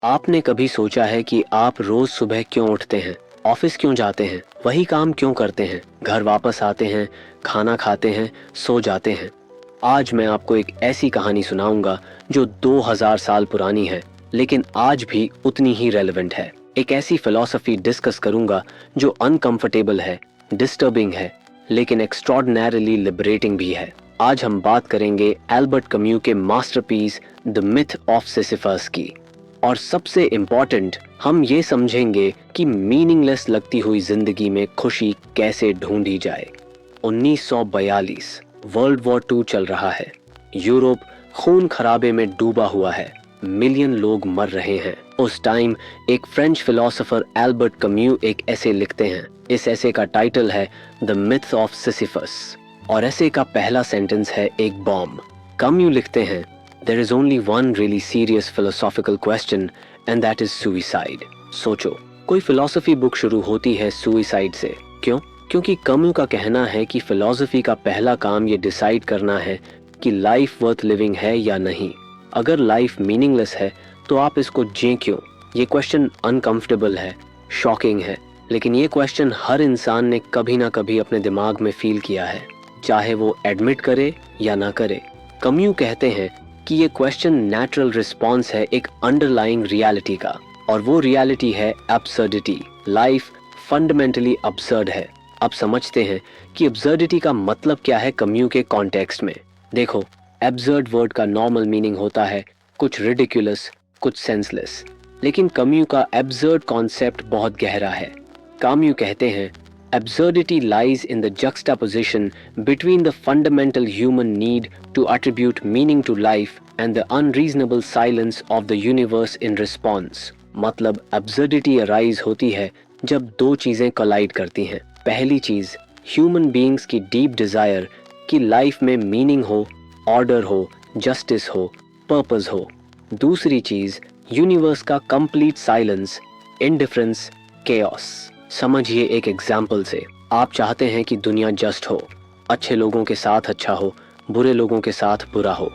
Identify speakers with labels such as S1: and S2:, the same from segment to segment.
S1: आपने कभी सोचा है कि आप रोज सुबह क्यों उठते हैं, ऑफिस क्यों जाते हैं, वही काम क्यों करते हैं, घर वापस आते हैं, खाना खाते हैं, सो जाते हैं। आज मैं आपको एक ऐसी कहानी सुनाऊंगा जो 2000 साल पुरानी है, लेकिन आज भी उतनी ही रेलेवेंट है। एक ऐसी फिलॉसफी डिस्कस करूंगा जो अनकंफर्टेबल है, डिस्टर्बिंग है, लेकिन एक्स्ट्रॉर्डिनरीली लिबरेटिंग भी है। आज हम बात करेंगे एल्बर्ट कम्यू के masterpiece the myth of Sisyphus की। और सबसे इम्पोर्टेंट, हम ये समझेंगे कि मीनिंगलेस लगती हुई जिंदगी में खुशी कैसे ढूंढी जाए। 1942 वर्ल्ड वॉर 2 चल रहा है। यूरोप खून खराबे में डूबा हुआ है, मिलियन लोग मर रहे हैं। उस टाइम एक फ्रेंच फिलोसोफर एल्बर्ट कम्यू एक ऐसे लिखते हैं। इस ऐसे का टाइटल है द मिथ ऑफ सिसिफस और ऐसे का पहला सेंटेंस है एक बॉम्ब। कम्यू लिखते हैं, There is only one really serious philosophical question and that is suicide. सोचो, कोई फिलॉसफी बुक शुरू होती है सुइसाइड से। क्यों? क्योंकि कम्यू का कहना है कि फिलॉसफी का पहला काम ये डिसाइड करना है कि लाइफ वर्थ लिविंग है या नहीं। अगर लाइफ मीनिंगलेस है तो आप इसको जिए क्यों? ये क्वेश्चन अनकंफर्टेबल है, शॉकिंग है, लेकिन ये क्वेश्चन हर इंसान ने कभी ना कभी अपने दिमाग में फील किया है, चाहे वो एडमिट करे या ना करे। कम्यू कहते हैं कि ये क्वेश्चन नेचुरल रिस्पॉन्स है एक अंडरलाइंग रियलिटी का, और वो रियलिटी है एब्सर्डिटी। लाइफ फंडामेंटली अब्सर्ड है। अब समझते हैं कि अब्सर्डिटी का मतलब क्या है कम्यू के कॉन्टेक्स्ट में। देखो, एब्सर्ड वर्ड का नॉर्मल मीनिंग होता है कुछ रिडिकुलस, कुछ सेंसलेस, लेकिन कम्यू का एब्सर्ड कॉन्सेप्ट बहुत गहरा है। कम्यू कहते हैं, absurdity lies in the juxtaposition between the fundamental human need to attribute meaning to life and the unreasonable silence of the universe in response. मतलब absurdity arise होती है जब दो चीजें collide करती हैं। पहली चीज, human beings की deep desire कि लाइफ में meaning हो, order हो, justice हो, purpose हो। दूसरी चीज, universe का complete silence, indifference, chaos। समझिए एक एग्जाम्पल से, आप चाहते हैं कि दुनिया जस्ट हो, अच्छे लोगों के साथ अच्छा हो, बुरे लोगों के साथ बुरा हो,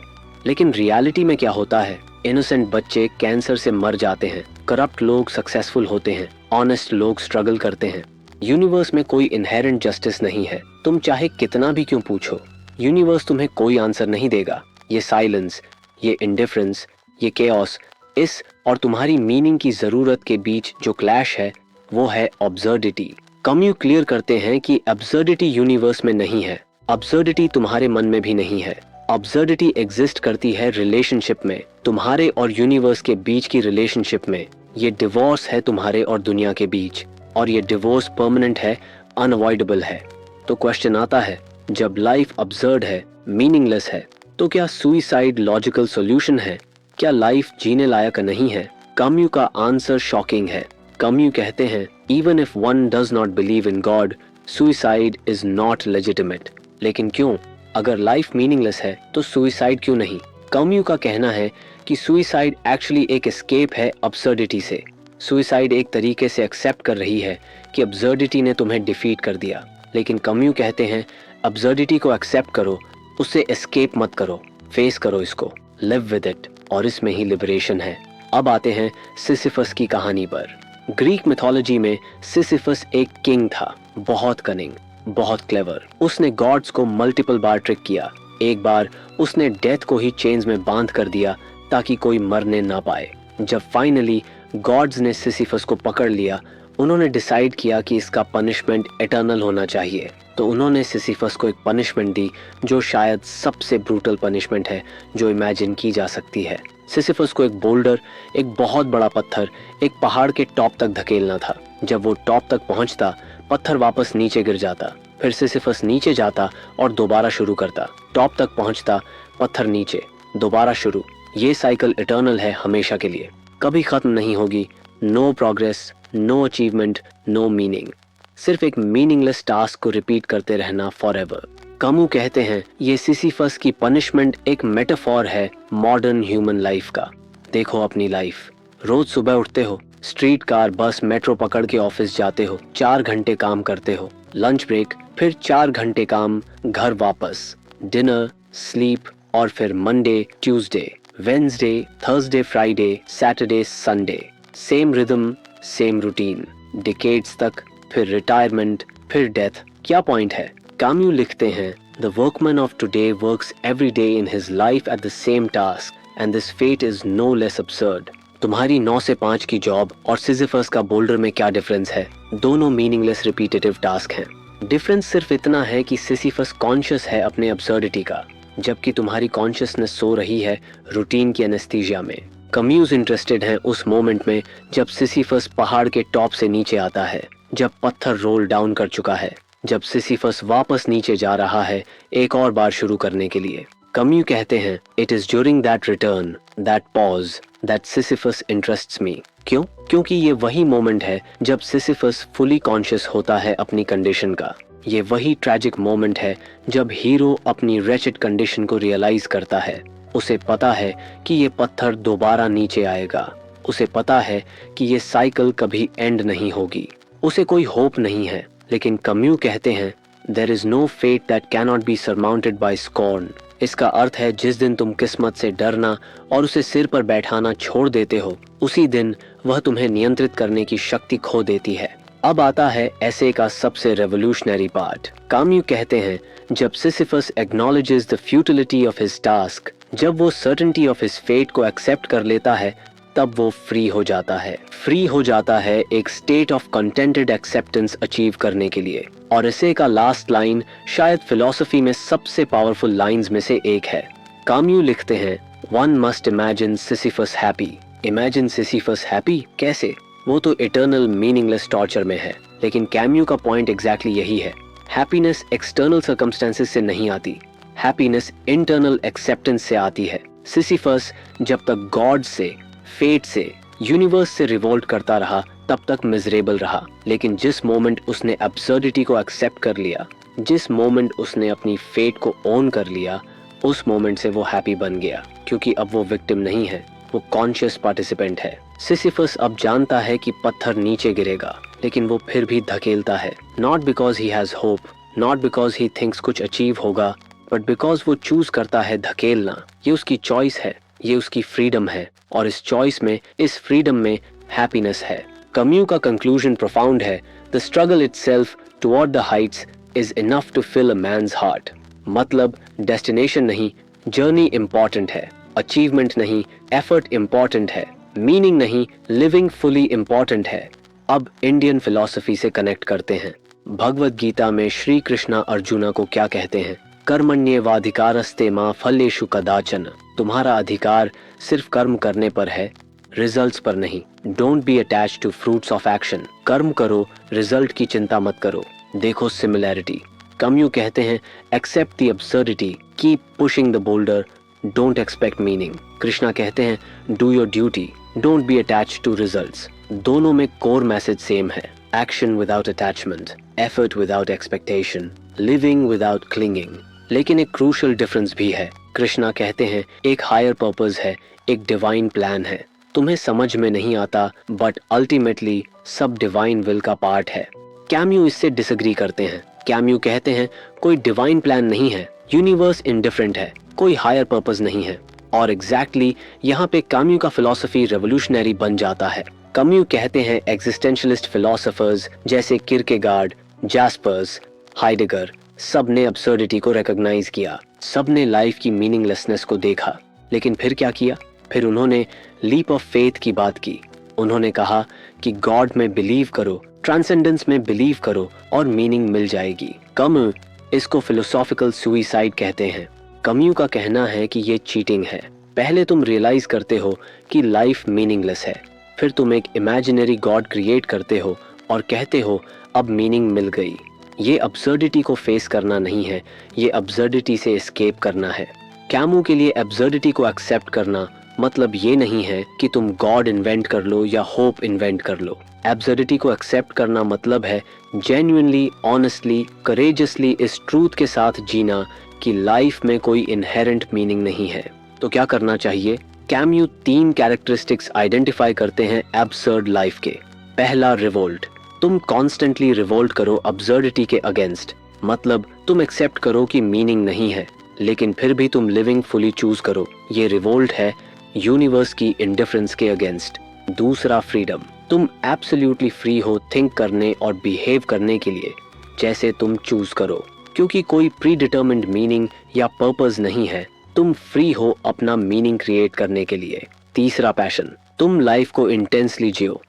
S1: लेकिन रियलिटी में क्या होता है? इनोसेंट बच्चे कैंसर से मर जाते हैं, करप्ट लोग सक्सेसफुल होते हैं, ऑनेस्ट लोग स्ट्रगल करते हैं। यूनिवर्स में कोई इनहेरेंट जस्टिस नहीं है। तुम चाहे कितना भी क्यों पूछो, यूनिवर्स तुम्हें कोई आंसर नहीं देगा। ये साइलेंस, ये इंडिफरेंस, ये केओस, इस और तुम्हारी मीनिंग की जरूरत के बीच जो क्लैश है वो है अब्सर्डिटी। कम्यू क्लियर करते हैं कि अब्सर्डिटी यूनिवर्स में नहीं है, अब्सर्डिटी तुम्हारे मन में भी नहीं है। अब्सर्डिटी एग्जिस्ट करती है रिलेशनशिप में, तुम्हारे और यूनिवर्स के बीच की रिलेशनशिप में। ये डिवोर्स है तुम्हारे और दुनिया के बीच, और ये डिवोर्स परमानेंट है, अनअवॉइडेबल है। तो क्वेश्चन आता है, जब लाइफ अब्सर्ड है, मीनिंगलेस है, तो क्या सुइसाइड लॉजिकल सॉल्यूशन है? क्या लाइफ जीने लायक नहीं है? कम्यू का आंसर शॉकिंग है। कम्यू कहते हैं, even if one does not believe in God, suicide is not legitimate. लेकिन क्यों? अगर लाइफ मीनिंगलेस है तो सुइसाइड क्यों नहीं? कम्यू का कहना है कि सुइसाइड एक्चुअली एक एस्केप है अब्सर्डिटी से। सुइसाइड एक तरीके से एक्सेप्ट कर रही है कि अब्सर्डिटी ने तुम्हें डिफीट कर दिया, लेकिन कम्यू कहते हैं अब्सर्डिटी को एक्सेप्ट करो, उससे एस्केप मत करो, फेस करो इसको, लिव विद इट, और इसमें ही लिबरेशन है। अब आते हैं सिसिफस की कहानी पर। ग्रीक मिथोलॉजी में सिसिफस एक किंग था, बहुत कनिंग, बहुत क्लेवर। उसने गॉड्स को मल्टीपल बार ट्रिक किया। एक बार उसने डेथ को ही चेन्स में बांध कर दिया ताकि कोई मरने ना पाए। जब फाइनली गॉड्स ने सिसिफस को पकड़ लिया, उन्होंने डिसाइड किया कि इसका पनिशमेंट एटर्नल होना चाहिए। तो उन्होंने सिसिफस को एक पनिशमेंट दी जो शायद सबसे ब्रूटल पनिशमेंट है जो इमेजिन की जा सकती है। सिसिफस को एक बोल्डर, एक बहुत बड़ा पत्थर, एक पहाड़ के टॉप तक धकेलना था। जब वो टॉप तक पहुंचता, पत्थर वापस नीचे गिर जाता, फिर सिसिफस नीचे जाता और दोबारा शुरू करता। टॉप तक पहुंचता, पत्थर नीचे, दोबारा शुरू। ये साइकिल इटर्नल है, हमेशा के लिए, कभी खत्म नहीं होगी। No progress, no achievement, no meaning, सिर्फ एक मीनिंगलेस टास्क को रिपीट करते रहना फॉरएवर। कम्यू कहते हैं ये सिसिफस की पनिशमेंट एक मेटाफॉर है मॉडर्न ह्यूमन लाइफ का। देखो अपनी लाइफ, रोज सुबह उठते हो, स्ट्रीट कार, बस, मेट्रो पकड़ के ऑफिस जाते हो, 4 घंटे काम करते हो, लंच ब्रेक, फिर 4 घंटे काम, घर वापस, डिनर, स्लीप, और फिर Monday, Tuesday, Wednesday, Thursday, Friday, Saturday, Sunday, same rhythm, same routine, decades तक, फिर रिटायरमेंट, फिर डेथ। क्या पॉइंट है? काम्यू लिखते हैं, the workman of today works every day in his life at the same task and this fate is no less absurd. तुम्हारी 9 से 5 की जॉब और सिजिफस का बोल्डर में क्या डिफरेंस है? दोनों मीनिंगलेस रिपीटेटिव टास्क हैं। डिफरेंस सिर्फ इतना है कि सिसिफस कॉन्शियस है अपने अब्सर्डिटी का, जबकि तुम्हारी कॉन्शियसनेस सो रही है रूटीन की एनेस्थीसिया में। कम्यूज इंटरेस्टेड हैं उस मोमेंट में जब सिसिफस पहाड़ के टॉप से नीचे आता है, जब पत्थर रोल डाउन कर चुका है, जब सिसिफस वापस नीचे जा रहा है एक और बार शुरू करने के लिए। कम्यू कहते हैं, it is during that return, that pause, that Sisyphus interests me. क्यों? क्योंकि ये वही मोमेंट है जब सिसिफस फुली कॉन्शियस होता है अपनी कंडीशन का। ये वही ट्रैजिक मोमेंट है जब हीरो अपनी रेचिड कंडीशन को रियलाइज करता है। उसे पता है कि ये पत्थर दोबारा नीचे आएगा। उसे पता है कि ये साइकिल कभी एंड नहीं होगी। उसे कोई होप नहीं है। लेकिन कम्यू कहते हैं, there is no fate that cannot be surmounted by scorn. इसका अर्थ है जिस दिन तुम किस्मत से डरना और उसे सिर पर बैठाना छोड़ देते हो, उसी दिन वह तुम्हें नियंत्रित करने की शक्ति खो देती है। अब आता है ऐसे का सबसे रेवोल्यूशनरी पार्ट। काम्यू कहते हैं, जब Sisyphus acknowledges the futility of his task, जब वो सर्टेनिटी ऑफ हिज फेट को एक्सेप्ट कर लेता है, तब वो फ्री हो जाता है। फ्री हो जाता है एक state of contented acceptance achieve करने के लिए। और इसे का लास्ट लाइन शायद फिलॉसफी में सबसे पावरफुल लाइंस में से एक है। काम्यू लिखते हैं, one must imagine Sisyphus happy. Imagine Sisyphus happy कैसे? वो तो इटर्नल मीनिंगलेस टॉर्चर में है। लेकिन कैम्यू का पॉइंट एग्जैक्टली यही है। हैप्पीनेस एक्सटर्नल सर्कमस्टेंसेस से नहीं आती, हैप्पीनेस इंटरनल एक्सेप्टेंस से आती है। सिसिफस जब तक गॉड से, फेट से, यूनिवर्स से रिवोल्ट करता रहा, तब तक मिजरेबल रहा। लेकिन जिस मोमेंट उसने अब्सर्डिटी को एक्सेप्ट कर लिया, जिस मोमेंट उसने अपनी फेट को ओन कर लिया, उस मोमेंट से वो हैप्पी बन गया। क्योंकि अब वो विक्टिम नहीं है, वो कॉन्शियस पार्टिसिपेंट है। सिसिफस अब जानता है कि पत्थर नीचे गिरेगा, लेकिन वो फिर भी धकेलता है। Not because he has hope, not because he thinks कुछ अचीव होगा, बट बिकॉज वो चूज करता है धकेलना। ये उसकी चॉइस है, ये उसकी फ्रीडम है, और इस चॉइस में, इस फ्रीडम में हैप्पीनेस है। कम्यू का कंक्लूजन प्रोफाउंड है, the struggle itself toward the heights is enough to fill a man's heart. मतलब डेस्टिनेशन नहीं, जर्नी इंपॉर्टेंट है। अचीवमेंट नहीं, एफर्ट इंपॉर्टेंट है। मीनिंग नहीं, लिविंग फुली इंपॉर्टेंट है। अब इंडियन फिलॉसफी से कनेक्ट करते हैं। भगवत गीता में श्री कृष्णा अर्जुना को क्या कहते हैं? कर्मण्येवाधिकारस्ते मा फलेषु कदाचन। तुम्हारा अधिकार सिर्फ कर्म करने पर है, रिजल्ट्स पर नहीं। Don't be attached to fruits of action. कर्म करो, रिजल्ट की चिंता मत करो। देखो सिमिलैरिटी। कम्यू कहते हैं, accept the absurdity, keep pushing the boulder, don't expect meaning. Krishna कहते हैं, do your duty, don't be attached to results. दोनों में कोर मैसेज सेम है, action without attachment, effort without expectation, living without clinging. लेकिन एक crucial difference भी है। कृष्णा कहते हैं, एक हायर पर्पस है, एक डिवाइन प्लान है। तुम्हें समझ में नहीं आता, बट अल्टीमेटली सब डिवाइन विल का पार्ट है। कैम्यू इससे डिसएग्री करते हैं। कैम्यू कहते हैं, कोई डिवाइन प्लान नहीं है, यूनिवर्स इंडिफरेंट है, कोई हायर पर्पस नहीं है। और एग्जैक्टली यहाँ पे कैम्यू का फिलॉसफी रेवोल्यूशनरी बन जाता है। कैम्यू कहते हैं, एग्जिस्टेंशलिस्ट फिलोसोफर्स जैसे किरकेगार्ड, जैस्पर्स, हाइडेगर, सब ने अब्सर्डिटी को रिकॉग्नाइज किया, सब ने लाइफ की मीनिंगलेसनेस को देखा। लेकिन फिर क्या किया? फिर उन्होंने लीप ऑफ फेथ की बात की। उन्होंने कहा कि गॉड में बिलीव करो, ट्रांसेंडेंस में बिलीव करो और मीनिंग मिल जाएगी। कम्यू इसको फिलोसॉफिकल सुइसाइड कहते हैं। कम्यू का कहना है कि ये चीटिंग है। पहले तुम रियलाइज करते हो कि लाइफ मीनिंगलेस है, फिर तुम एक इमेजिनरी गॉड क्रिएट करते हो और कहते हो अब मीनिंग मिल गई। ये अब्सर्डिटी को फेस करना नहीं है, ये अब्सर्डिटी से एस्केप करना है। कैमू के लिए अब्सर्डिटी को एक्सेप्ट करना मतलब ये नहीं है कि तुम गॉड इन्वेंट कर लो या होप इन्वेंट कर लो। एब्सर्डिटी को एक्सेप्ट करना मतलब है जेन्युइनली, ऑनेस्टली, करेजियसली इस ट्रूथ के साथ जीना कि लाइफ में कोई इनहेरेंट मीनिंग नहीं है। तो क्या करना चाहिए? कैम्यू 3 कैरेक्टरिस्टिक्स आइडेंटिफाई करते हैं एब्सर्ड लाइफ के। पहला, रिवोल्ट। तुम कॉन्स्टेंटली रिवोल्ट करो अब्सर्डिटी के अगेंस्ट। मतलब तुम एक्सेप्ट करो कि मीनिंग नहीं है, लेकिन फिर भी तुम लिविंग फुली चूज करो। ये रिवोल्ट है यूनिवर्स की इंडिफरेंस के अगेंस्ट। दूसरा फ्रीडम, तुम एब्सोल्युटली फ्री हो थिंक करने और बिहेव करने के लिए जैसे तुम चूज करो, क्योंकि कोई प्री डिटर्मिन्ड मीनिंग या पर्पस नहीं है। तुम फ्री हो अपना मीनिंग क्रिएट करने के लिए। तीसरा पैशन, तुम लाइफ को इंटेंसली जियो,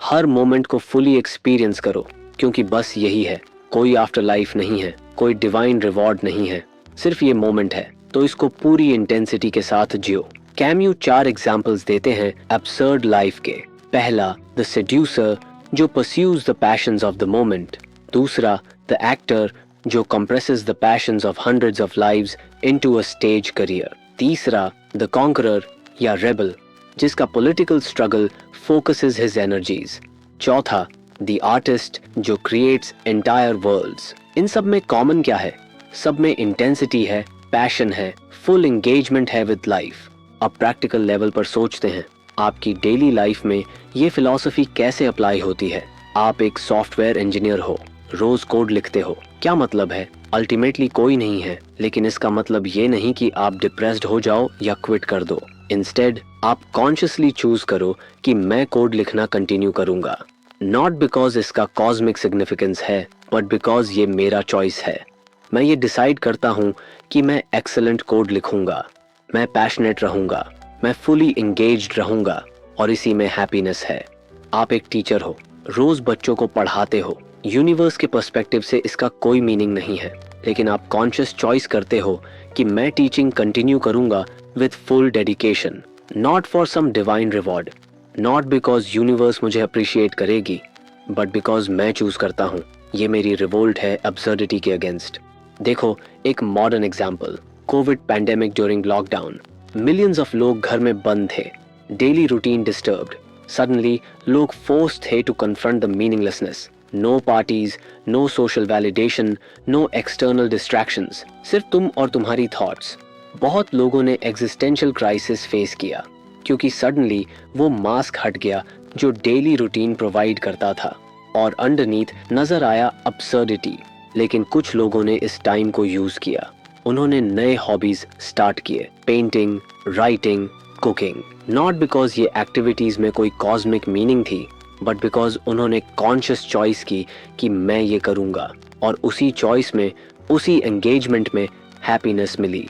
S1: हर मोमेंट को फुली एक्सपीरियंस करो, क्योंकि बस यही है, कोई आफ्टर लाइफ नहीं है, कोई डिवाइन रिवॉर्ड नहीं है, सिर्फ ये मोमेंट है, तो इसको पूरी इंटेंसिटी के साथ जियो। कैम्यू 4 एग्जाम्पल्स देते हैं एब्सर्ड लाइफ के। पहला, द सेड्यूसर जो pursues the patience of the moment. दूसरा, द एक्टर जो compresses the patience of hundreds of lives into a stage career. तीसरा, द कॉन्करर या रेबल जिसका political struggle focuses his energies. चौथा, the artist जो creates entire world's. इन सब में common क्या है? सब में इंटेंसिटी है, पैशन है, फुल एंगेजमेंट है विद लाइफ। अब प्रैक्टिकल लेवल पर सोचते हैं, आपकी डेली लाइफ में ये फिलॉसफी कैसे अप्लाई होती है? आप एक सॉफ्टवेयर इंजीनियर हो, रोज कोड लिखते हो, क्या मतलब है? अल्टीमेटली कोई नहीं है, लेकिन इसका मतलब ये नहीं कि आप डिप्रेस्ड हो जाओ या क्विट कर दो। इंस्टेड आप कॉन्शियसली चूज करो कि मैं कोड लिखना कंटिन्यू करूंगा, नॉट बिकॉज इसका कॉस्मिक सिग्निफिकेंस है, बट बिकॉज ये मेरा चॉइस है। मैं ये डिसाइड करता हूँ कि मैं एक्सेलेंट कोड लिखूंगा, मैं पैशनेट रहूंगा, मैं फुली एंगेज्ड रहूंगा, और इसी में हैप्पीनेस है। आप एक टीचर हो, रोज बच्चों को पढ़ाते हो, यूनिवर्स के पर्सपेक्टिव से इसका कोई मीनिंग नहीं है, लेकिन आप कॉन्शियस चॉइस करते हो कि मैं टीचिंग कंटिन्यू करूंगा with full dedication, not for some divine reward, not because universe मुझे अप्रिशिएट करेगी, बट बिकॉज मैं चूज करता हूँ। ये मेरी रिवोल्ट है अब्सर्डिटी के अगेंस्ट। देखो एक modern example, COVID pandemic during lockdown. Millions of लोग घर में बंद थे, डेली रूटीन डिस्टर्ब्ड। सडनली लोग फोर्स थे to confront the meaninglessness. No parties, no social validation, no external distractions, सिर्फ तुम और तुम्हारी थॉट्स। बहुत लोगों ने एग्जिस्टेंशियल क्राइसिस फेस किया, क्योंकि सडनली वो मास्क हट गया जो डेली रूटीन प्रोवाइड करता था, और अंडरनीथ नजर आया अब्सर्डिटी। लेकिन कुछ लोगों ने इस टाइम को यूज किया, उन्होंने नए हॉबीज स्टार्ट किए, painting, writing, cooking. Not because ये एक्टिविटीज में कोई कॉस्मिक मीनिंग थी, बट बिकॉज उन्होंने कॉन्शियस चॉइस की कि मैं ये करूंगा, और उसी चॉइस में, उसी एंगेजमेंट में हैप्पीनेस मिली।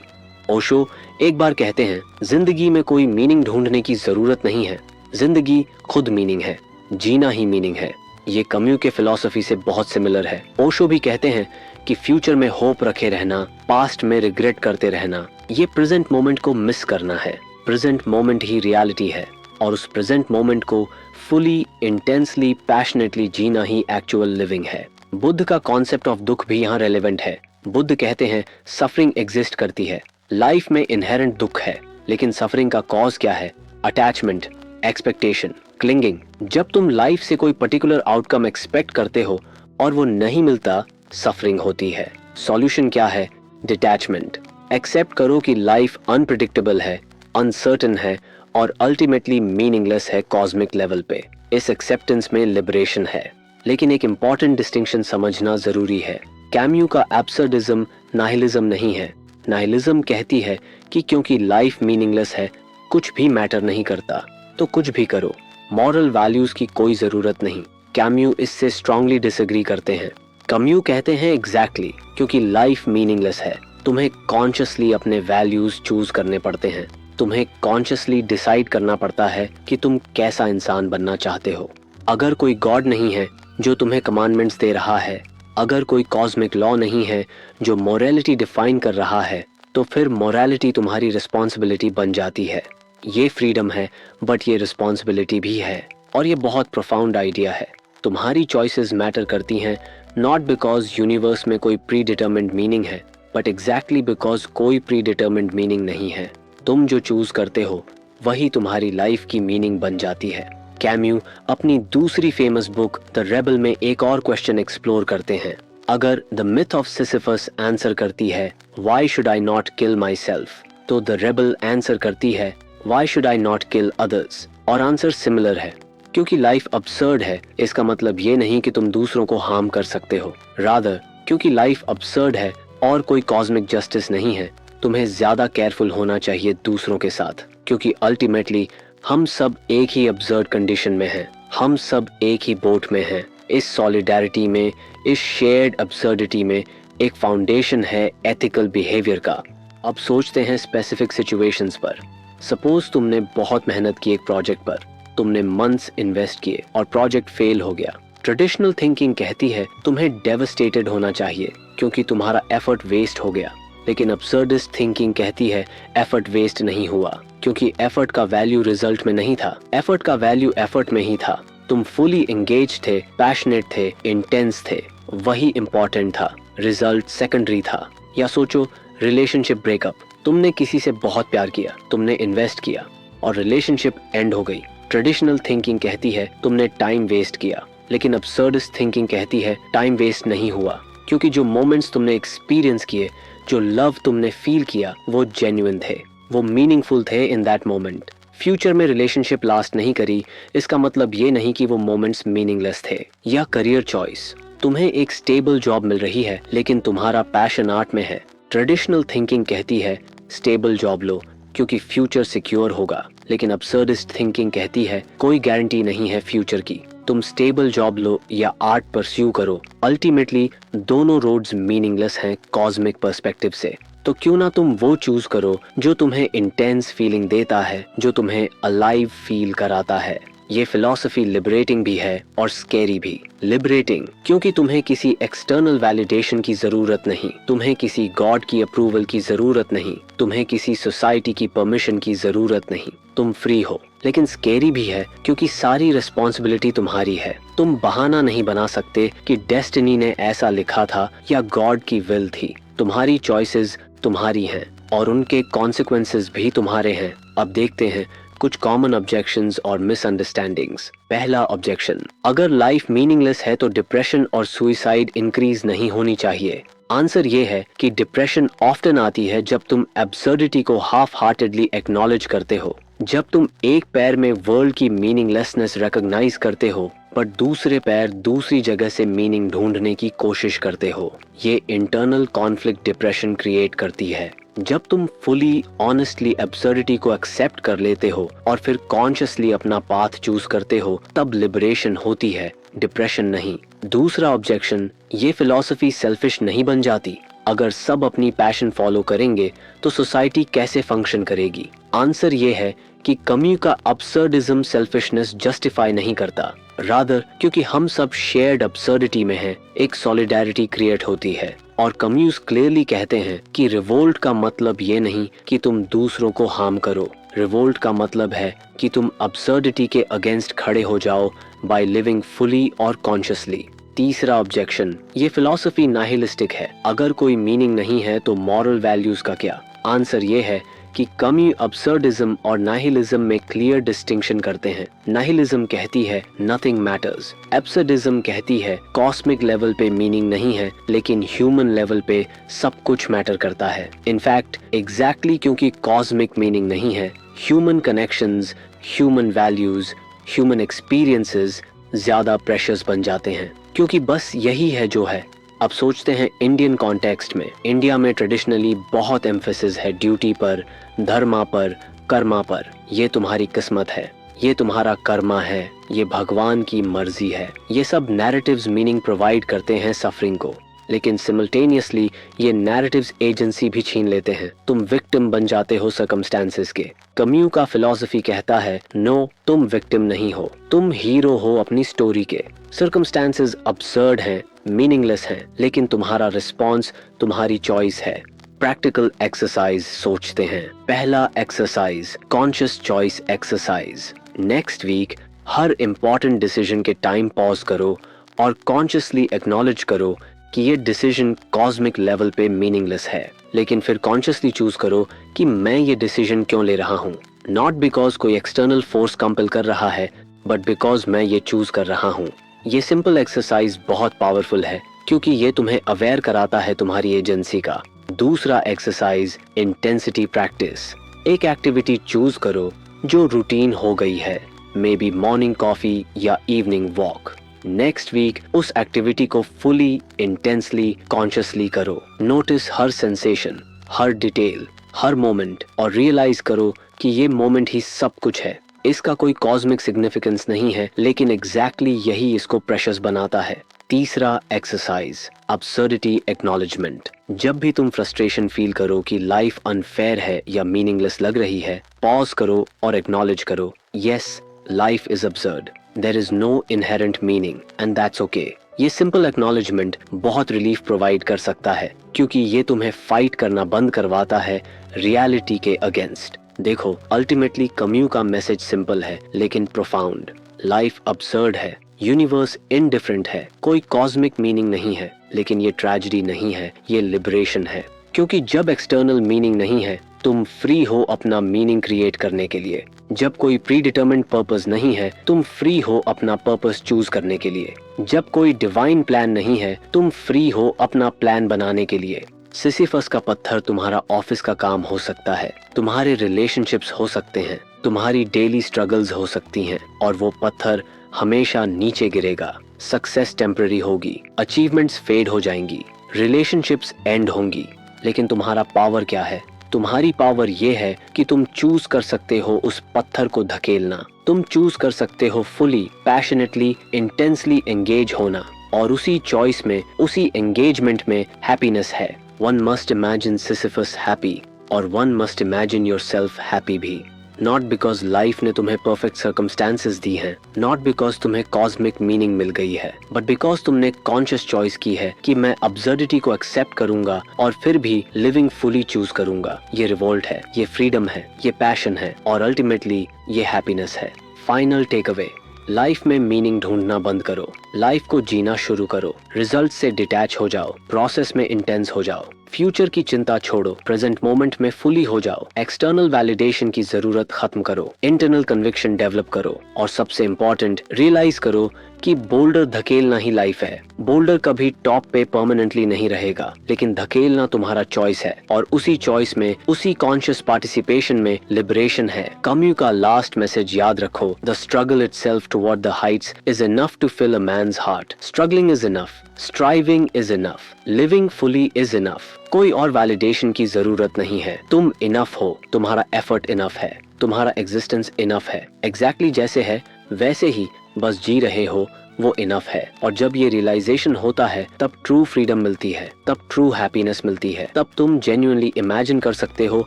S1: ओशो एक बार कहते हैं, जिंदगी में कोई मीनिंग ढूंढने की जरूरत नहीं है, जिंदगी खुद मीनिंग है, जीना ही मीनिंग है। ये कैम्यू के फिलॉसफी से बहुत सिमिलर है। ओशो भी कहते हैं कि फ्यूचर में होप रखे रहना, पास्ट में रिग्रेट करते रहना, ये प्रेजेंट मोमेंट को मिस करना है। प्रेजेंट मोमेंट ही रियलिटी है, और उस प्रेजेंट मोमेंट को फुली, इंटेंसली, पैशनेटली जीना ही एक्चुअल लिविंग है। बुद्ध का कॉन्सेप्ट ऑफ दुख भी यहाँ रेलेवेंट है। बुद्ध कहते हैं सफरिंग एग्जिस्ट करती है, लाइफ में इनहेरेंट दुख है, लेकिन सफरिंग का कॉज क्या है? Attachment, expectation, clinging. जब तुम लाइफ से कोई पर्टिकुलर आउटकम एक्सपेक्ट करते हो और वो नहीं मिलता, सफरिंग होती है। सॉल्यूशन क्या है? डिटैचमेंट। एक्सेप्ट करो कि लाइफ अनप्रिडिक्टेबल है, अनसर्टेन है, और अल्टीमेटली मीनिंगलेस है कॉस्मिक लेवल पे। इस एक्सेप्टेंस में लिबरेशन है। लेकिन एक इंपॉर्टेंट डिस्टिंक्शन समझना जरूरी है। कैम्यू का एब्सर्डिज्म नाहिलिज्म नहीं है। नाहिलिज्म कहती है कि क्योंकि लाइफ मीनिंगलेस है, कुछ भी मैटर नहीं करता, तो कुछ भी करो, मॉरल वैल्यूज की कोई जरूरत नहीं। कैम्यू इससे स्ट्रांगली डिसएग्री करते हैं। कैम्यू कहते हैं एग्जैक्टली, क्योंकि लाइफ मीनिंगलेस है, तुम्हें कॉन्शियसली अपने वैल्यूज चूज करने पड़ते हैं। तुम्हें कॉन्शियसली डिसाइड करना पड़ता है कि तुम कैसा इंसान बनना चाहते हो। अगर कोई गॉड नहीं है जो तुम्हें कमांडमेंट्स दे रहा है, अगर कोई कॉस्मिक लॉ नहीं है जो मोरालिटी डिफाइन कर रहा है, तो फिर मोरालिटी तुम्हारी रिस्पॉन्सिबिलिटी बन जाती है। ये फ्रीडम है, बट ये रिस्पॉन्सिबिलिटी भी है, और ये बहुत प्रोफाउंड आइडिया है। तुम्हारी चॉइसेस मैटर करती हैं, नॉट बिकॉज यूनिवर्स में कोई प्री डिटर्मिन्ड मीनिंग है, बट एग्जैक्टली बिकॉज कोई प्री डिटर्मिन्ड मीनिंग नहीं है। तुम जो चूज करते हो वही तुम्हारी लाइफ की मीनिंग बन जाती है। कैम्यू अपनी दूसरी फेमस बुक द रेबल में एक और क्वेश्चन एक्सप्लोर करते हैं। अगर the myth of Sisyphus answer करती है why should I not kill my self, तो द रेबल आंसर करती है why should I not kill others. और आंसर सिमिलर है, क्योंकि लाइफ अब्सर्ड है। इसका मतलब ये नहीं कि तुम दूसरों को हार्म कर सकते हो, रादर क्योंकि लाइफ अब्सर्ड है और कोई कॉस्मिक जस्टिस नहीं है, तुम्हें ज्यादा केयरफुल होना चाहिए दूसरों के साथ, क्योंकि अल्टीमेटली हम सब एक ही अब्सर्ड कंडीशन में हैं, हम सब एक ही बोट में हैं। इस सॉलिडारिटी में, इस शेयर्ड अब्सर्डिटी में एक फाउंडेशन है एथिकल बिहेवियर का। अब सोचते हैं स्पेसिफिक सिचुएशंस पर। सपोज तुमने बहुत मेहनत की एक प्रोजेक्ट पर, तुमने मंथ्स इन्वेस्ट किए और प्रोजेक्ट फेल हो गया। ट्रेडिशनल थिंकिंग कहती है तुम्हें डेवस्टेटेड होना चाहिए क्योंकि तुम्हारा एफर्ट वेस्ट हो गया, लेकिन अब्सर्डिस्ट थिंकिंग कहती है एफर्ट वेस्ट नहीं हुआ क्योंकि एफर्ट का वैल्यू रिजल्ट में नहीं था, एफर्ट का वैल्यू एफर्ट में ही था। तुम फुली एंगेज थे, पैशनेट थे, इंटेंस थे, वही इंपॉर्टेंट था, रिजल्ट सेकेंडरी था। या सोचो रिलेशनशिप ब्रेकअप, तुमने किसी से बहुत प्यार किया, तुमने इन्वेस्ट किया और रिलेशनशिप एंड हो गई। ट्रेडिशनल थिंकिंग कहती है तुमने टाइम वेस्ट किया, लेकिन अब्सर्डिस्ट थिंकिंग कहती है टाइम वेस्ट नहीं हुआ क्योंकि जो मोमेंट्स तुमने एक्सपीरियंस किए, जो लव तुमने फील किया, वो जेन्युइन थे, वो मीनिंगफुल थे इन दैट मोमेंट। फ्यूचर में रिलेशनशिप लास्ट नहीं करी, इसका मतलब ये नहीं कि वो मोमेंट्स मीनिंगलेस थे। या करियर चॉइस, तुम्हें एक स्टेबल जॉब मिल रही है लेकिन तुम्हारा पैशन आर्ट में है। ट्रेडिशनल थिंकिंग कहती है स्टेबल जॉब लो क्योंकि फ्यूचर सिक्योर होगा, लेकिन अब्सर्डिस्ट थिंकिंग कहती है कोई गारंटी नहीं है फ्यूचर की। तुम स्टेबल जॉब लो या आर्ट परस्यू करो, अल्टीमेटली दोनों रोड्स मीनिंगलेस हैं कॉस्मिक पर्सपेक्टिव से। तो क्यों ना तुम वो चूज करो जो तुम्हें इंटेंस फीलिंग देता है, जो तुम्हें अलाइव फील कराता है। ये फिलॉसफी लिबरेटिंग भी है और स्कैरी भी। लिबरेटिंग क्योंकि तुम्हें किसी एक्सटर्नल वैलिडेशन की जरूरत नहीं, तुम्हें किसी गॉड की अप्रूवल की जरूरत नहीं, तुम्हें किसी सोसाइटी की परमिशन की जरूरत नहीं, तुम फ्री हो। लेकिन स्कैरी भी है क्योंकि सारी रिस्पॉन्सिबिलिटी तुम्हारी है। तुम बहाना नहीं बना सकते कि डेस्टिनी ने ऐसा लिखा था या गॉड की विल थी। तुम्हारी चॉइसेस तुम्हारी हैं और उनके कॉन्सिक्वेंसेस भी तुम्हारे हैं। अब देखते हैं कुछ कॉमन ऑब्जेक्शंस और मिसअंडरस्टैंडिंग्स। पहला ऑब्जेक्शन, अगर लाइफ मीनिंगलेस है तो डिप्रेशन और सुइसाइड इंक्रीज नहीं होनी चाहिए। आंसर ये है कि डिप्रेशन ऑफ्टन आती है जब तुम एब्सर्डिटी को हाफ हार्टेडली एक्नॉलेज करते हो, जब तुम एक पैर में वर्ल्ड की मीनिंगलेसनेस रिकॉग्नाइज करते हो पर दूसरे पैर दूसरी जगह से मीनिंग ढूंढने की कोशिश करते हो। ये इंटरनल कॉन्फ्लिक्ट डिप्रेशन क्रिएट करती है। जब तुम फुली ऑनेस्टली एब्सर्डिटी को एक्सेप्ट कर लेते हो और फिर कॉन्शियसली अपना पाथ चूज करते हो, तब लिबरेशन होती है, डिप्रेशन नहीं। दूसरा ऑब्जेक्शन, ये फिलॉसफी सेल्फिश नहीं बन जाती। अगर सब अपनी पैशन फॉलो करेंगे तो सोसाइटी कैसे फंक्शन करेगी? आंसर ये है कि कम्यू का अब्सर्डिज्म सेल्फिशनेस जस्टिफाई नहीं करता, रादर क्योंकि हम सब शेयर्ड अब्सर्डिटी में हैं, एक सॉलिडारिटी क्रिएट होती है। और कम्यूज क्लियरली कहते हैं कि रिवोल्ट का मतलब ये नहीं कि तुम दूसरों को हार्म करो, रिवोल्ट का मतलब है कि तुम अब्सर्डिटी के अगेंस्ट खड़े हो जाओ बाय लिविंग फुली और कॉन्शियसली। तीसरा ऑब्जेक्शन, ये फिलॉसफी नाहिलिस्टिक है। अगर कोई मीनिंग नहीं है तो मॉरल वैल्यूज का क्या? आंसर ये है कि कमी अब्सर्डिज्म और नाहिलिज्म में क्लियर डिस्टिंक्शन करते हैं। नाहिलिज्म कहती है नथिंग मैटर्स, एब्सर्डिज्म कहती है कॉस्मिक लेवल पे मीनिंग नहीं है लेकिन ह्यूमन लेवल पे सब कुछ मैटर करता है। इनफैक्ट एग्जैक्टली क्योंकि कॉस्मिक मीनिंग नहीं है, human connections, human values, human experiences ज्यादा प्रेशियस बन जाते हैं क्योंकि बस यही है जो है। अब सोचते हैं इंडियन कॉन्टेक्स्ट में। इंडिया में ट्रेडिशनली बहुत एम्फेसिस है ड्यूटी पर, धर्मा पर, कर्मा पर। ये तुम्हारी किस्मत है, ये तुम्हारा कर्मा है, ये भगवान की मर्जी है। ये सब नैरेटिव्स मीनिंग प्रोवाइड करते हैं सफरिंग को, लेकिन सिमल्टेनियसली ये नैरेटिव्स एजेंसी भी छीन लेते हैं। तुम विक्टिम बन जाते हो सर्कमस्टेंसेस के। कम्यू का फिलॉसफी कहता है नो, तुम विक्टिम नहीं हो, तुम हीरो हो अपनी स्टोरी के। सर्कमस्टेंसेस अब्सर्ड हैं, मीनिंगलेस हैं, लेकिन तुम्हारा रिस्पॉन्स तुम्हारी चॉइस है। प्रैक्टिकल एक्सरसाइज सोचते हैं। पहला exercise, conscious choice exercise. Next week हर इंपॉर्टेंट डिसीजन के टाइम पॉज करो और कॉन्शियसली एक्नॉलेज करो कि ये डिसीजन कॉस्मिक लेवल पे मीनिंगलेस है, लेकिन फिर कॉन्शियसली चूज करो कि मैं ये डिसीजन क्यों ले रहा हूँ। नॉट बिकॉज कोई एक्सटर्नल फोर्स कंपेल कर रहा है, बट बिकॉज मैं ये चूज कर रहा हूँ। ये सिंपल एक्सरसाइज बहुत पावरफुल है क्योंकि ये तुम्हें अवेयर कराता है तुम्हारी एजेंसी का। दूसरा एक्सरसाइज, इंटेंसिटी प्रैक्टिस। एक एक्टिविटी चूज करो जो रूटीन हो गई है, मे बी मॉर्निंग कॉफी या इवनिंग वॉक। नेक्स्ट वीक उस एक्टिविटी को फुली, इंटेंसली, कॉन्शियसली करो। नोटिस हर सेंसेशन, हर डिटेल, हर मोमेंट, और रियलाइज करो कि ये मोमेंट ही सब कुछ है। इसका कोई कॉस्मिक सिग्निफिकेंस नहीं है, लेकिन एग्जैक्टली यही इसको प्रेशियस बनाता है। तीसरा एक्सरसाइज, अब्सर्डिटी एक्नॉलेजमेंट। जब भी तुम फ्रस्ट्रेशन फील करो कि लाइफ अनफेयर है या मीनिंगलेस लग रही है, पॉज करो और एक्नॉलेज करो, yes, life is absurd, there is no inherent meaning and that's okay. ये सिंपल एक्नॉलेजमेंट बहुत रिलीफ प्रोवाइड कर सकता है, क्योंकि ये तुम्हें फाइट करना बंद करवाता है रियलिटी के अगेंस्ट। देखो, अल्टीमेटली कम्यू का मैसेज सिंपल है लेकिन प्रोफाउंड। लाइफ अब्सर्ड है, यूनिवर्स इनडिफरेंट है, कोई कॉस्मिक मीनिंग नहीं है, लेकिन ये ट्रेजेडी नहीं है, ये लिबरेशन है। क्योंकि जब एक्सटर्नल मीनिंग नहीं है, तुम फ्री हो अपना मीनिंग क्रिएट करने के लिए। जब कोई प्री डिटर्मिन्ड पर्पस नहीं है, तुम फ्री हो अपना पर्पस चूज करने के लिए। जब कोई डिवाइन प्लान नहीं है, तुम फ्री हो अपना प्लान बनाने के लिए। सिसिफस का पत्थर तुम्हारा ऑफिस का काम हो सकता है, तुम्हारे रिलेशनशिप्स हो सकते हैं, तुम्हारी डेली स्ट्रगल्स हो सकती हैं, और वो पत्थर हमेशा नीचे गिरेगा। सक्सेस टेम्पररी होगी, अचीवमेंट्स फेड हो जाएंगी, रिलेशनशिप्स एंड होंगी, लेकिन तुम्हारा पावर क्या है? तुम्हारी पावर ये है कि तुम चूज कर सकते हो उस पत्थर को धकेलना। तुम चूज कर सकते हो फुली, पैशनेटली, इंटेंसली एंगेज होना, और उसी चॉइस में, उसी एंगेजमेंट में हैप्पीनेस है। One must imagine Sisyphus happy, और one must imagine yourself happy भी। Not because life ने तुम्हें perfect circumstances दी हैं, not because तुम्हें cosmic meaning मिल गई है, but because तुमने conscious choice की है कि मैं absurdity को accept करूंगा और फिर भी living fully choose करूंगा। ये revolt है, ये freedom है, ये passion है, और ultimately ये happiness है। Final takeaway, लाइफ में मीनिंग ढूंढना बंद करो, लाइफ को जीना शुरू करो, रिजल्ट से डिटैच हो जाओ, प्रोसेस में इंटेंस हो जाओ, फ्यूचर की चिंता छोड़ो, प्रेजेंट मोमेंट में फुली हो जाओ, एक्सटर्नल वैलिडेशन की जरूरत खत्म करो, इंटरनल कन्विक्शन डेवलप करो, और सबसे इम्पोर्टेंट, रियलाइज करो कि बोल्डर धकेलना ही लाइफ है। बोल्डर कभी टॉप पे परमानेंटली नहीं रहेगा, लेकिन धकेलना तुम्हारा चॉइस है, और उसी चॉइस में, उसी कॉन्शियस पार्टिसिपेशन में लिबरेशन है। कम्यू का लास्ट मैसेज याद रखो, the struggle itself toward the heights is enough to fill a man's heart. Struggling is enough, striving is enough, living fully is enough. कोई और वैलिडेशन की जरूरत नहीं है, तुम इनफ हो, तुम्हारा एफर्ट इनफ है, तुम्हारा एग्जिस्टेंस इनफ है। एग्जैक्टली जैसे है वैसे ही बस जी रहे हो, वो इनफ है। और जब ये रियलाइजेशन होता है, तब ट्रू फ्रीडम मिलती है, तब ट्रू हैप्पीनेस मिलती है, तब तुम जेन्युइनली इमेजिन कर सकते हो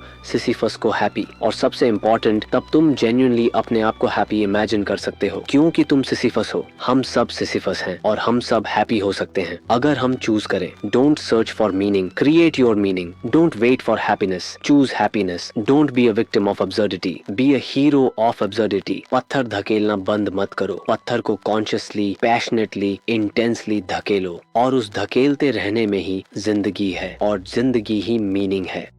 S1: सिसिफस को हैप्पी, और सबसे इम्पोर्टेंट, तब तुम जेन्युइनली अपने आप को हैप्पी इमेजिन कर सकते हो, क्योंकि तुम सिसिफस हो। हम सब सिसिफस हैं, और हम सब हैप्पी हो सकते हैं अगर हम चूज करें। Don't search for meaning, create your meaning. Don't wait for happiness, choose happiness. Don't be a victim of absurdity, be a hero of absurdity. पत्थर धकेलना बंद मत करो, पत्थर को कॉन्शियसली, पैशनेटली, इंटेंसली धकेलो, और उस धकेलते रहने में ही जिंदगी है, और जिंदगी ही मीनिंग है।